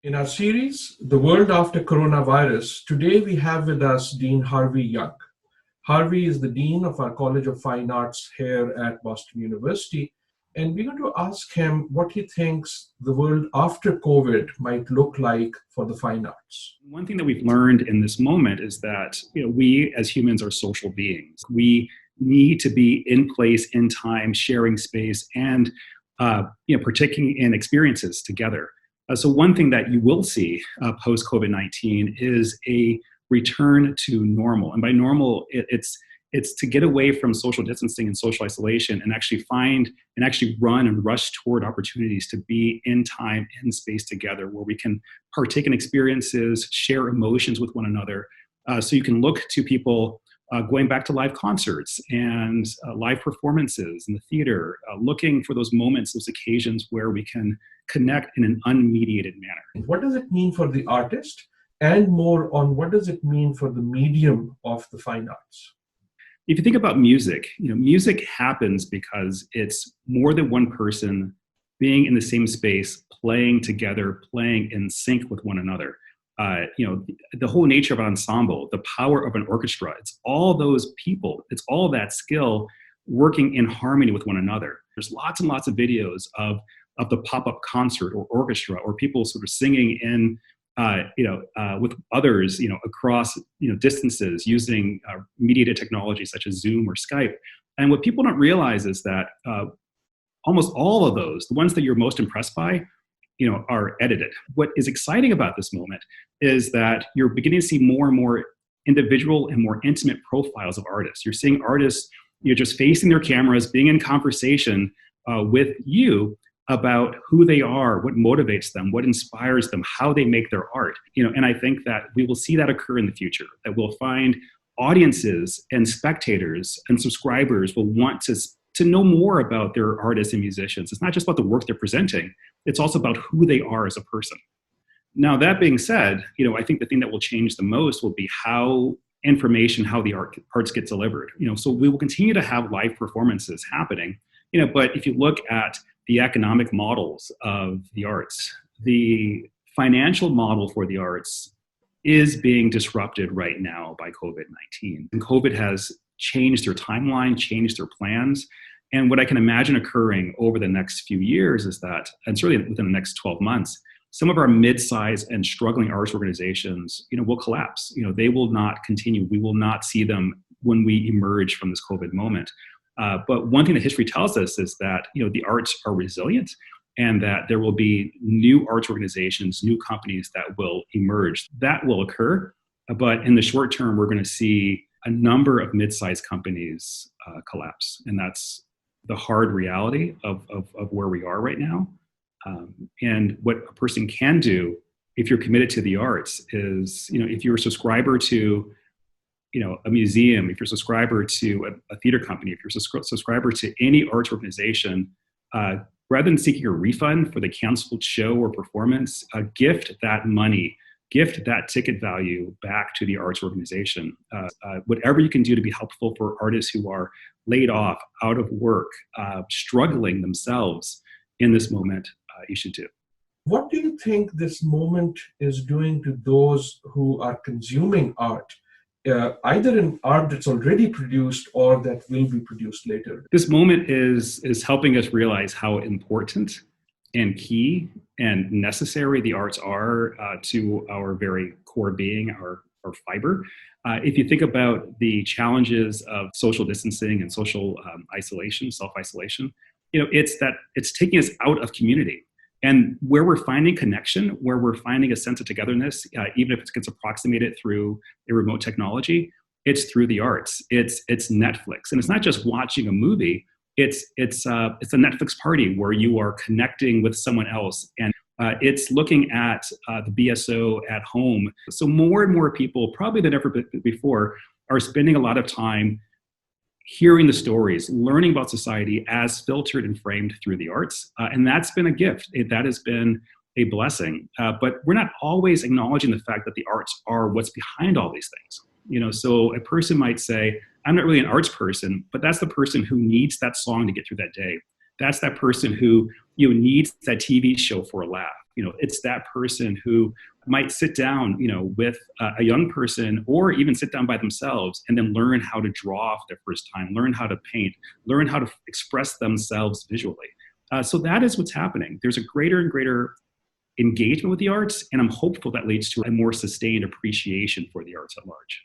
In our series, The World After Coronavirus, today we have with us Dean Harvey Young. Harvey is the Dean of our College of Fine Arts here at Boston University, and we're going to ask him what he thinks the world after COVID might look like for the fine arts. One thing that we've learned in this moment is that we as humans are social beings. We need to be in place, in time, sharing space, and partaking in experiences together. So one thing that you will see post-COVID-19 is a return to normal. And by normal, it's to get away from social distancing and social isolation and actually run and rush toward opportunities to be in time, in space together, where we can partake in experiences, share emotions with one another. So you can look to people going back to live concerts and live performances in the theater, looking for those moments, those occasions where we can connect in an unmediated manner. What does it mean for the artist? And more on what does it mean for the medium of the fine arts? If you think about music, music happens because it's more than one person being in the same space, playing together, playing in sync with one another. The whole nature of an ensemble, the power of an orchestra, it's all those people, it's all that skill working in harmony with one another. There's lots and lots of videos of the pop-up concert or orchestra, or people sort of singing in with others, across, distances using mediated technology such as Zoom or Skype. And what people don't realize is that almost all of those, the ones that you're most impressed by, are edited. What is exciting about this moment is that you're beginning to see more and more individual and more intimate profiles of artists. You're seeing artists, just facing their cameras, being in conversation with you about who they are, what motivates them, what inspires them, how they make their art. And I think that we will see that occur in the future, that we'll find audiences and spectators and subscribers will want to know more about their artists and musicians. It's not just about the work they're presenting, it's also about who they are as a person. Now, that being said, I think the thing that will change the most will be how information, how the arts get delivered. So we will continue to have live performances happening, but if you look at the economic models of the arts, the financial model for the arts is being disrupted right now by COVID-19. And COVID has changed their timeline, changed their plans. And what I can imagine occurring over the next few years is that, and certainly within the next 12 months, some of our mid-sized and struggling arts organizations, will collapse. They will not continue. We will not see them when we emerge from this COVID moment. But one thing that history tells us is that, the arts are resilient and that there will be new arts organizations, new companies that will emerge. That will occur. But in the short term, we're going to see a number of mid-sized companies collapse. And that's the hard reality of where we are right now. And what a person can do if you're committed to the arts is, if you're a subscriber to a museum, if you're a subscriber to a theater company, if you're a subscriber to any arts organization, rather than seeking a refund for the canceled show or performance, gift that money, gift that ticket value back to the arts organization. Whatever you can do to be helpful for artists who are laid off, out of work, struggling themselves in this moment, you should do. What do you think this moment is doing to those who are consuming art? Either in art that's already produced or that will be produced later. This moment is helping us realize how important and key and necessary the arts are to our very core being, our fiber. If you think about the challenges of social distancing and social isolation, self-isolation, it's taking us out of community. And where we're finding connection, where we're finding a sense of togetherness, even if it gets approximated through a remote technology, it's through the arts. It's Netflix, and it's not just watching a movie. It's a Netflix party where you are connecting with someone else, and it's looking at the BSO at home. So more and more people, probably than ever before, are spending a lot of time hearing the stories, learning about society as filtered and framed through the arts. And that's been a gift. That has been a blessing. But we're not always acknowledging the fact that the arts are what's behind all these things. So a person might say, I'm not really an arts person, but that's the person who needs that song to get through that day. That's that person who needs that TV show for a laugh. It's that person who might sit down, with a young person, or even sit down by themselves and then learn how to draw for the first time, learn how to paint, learn how to express themselves visually. So that is what's happening. There's a greater and greater engagement with the arts, and I'm hopeful that leads to a more sustained appreciation for the arts at large.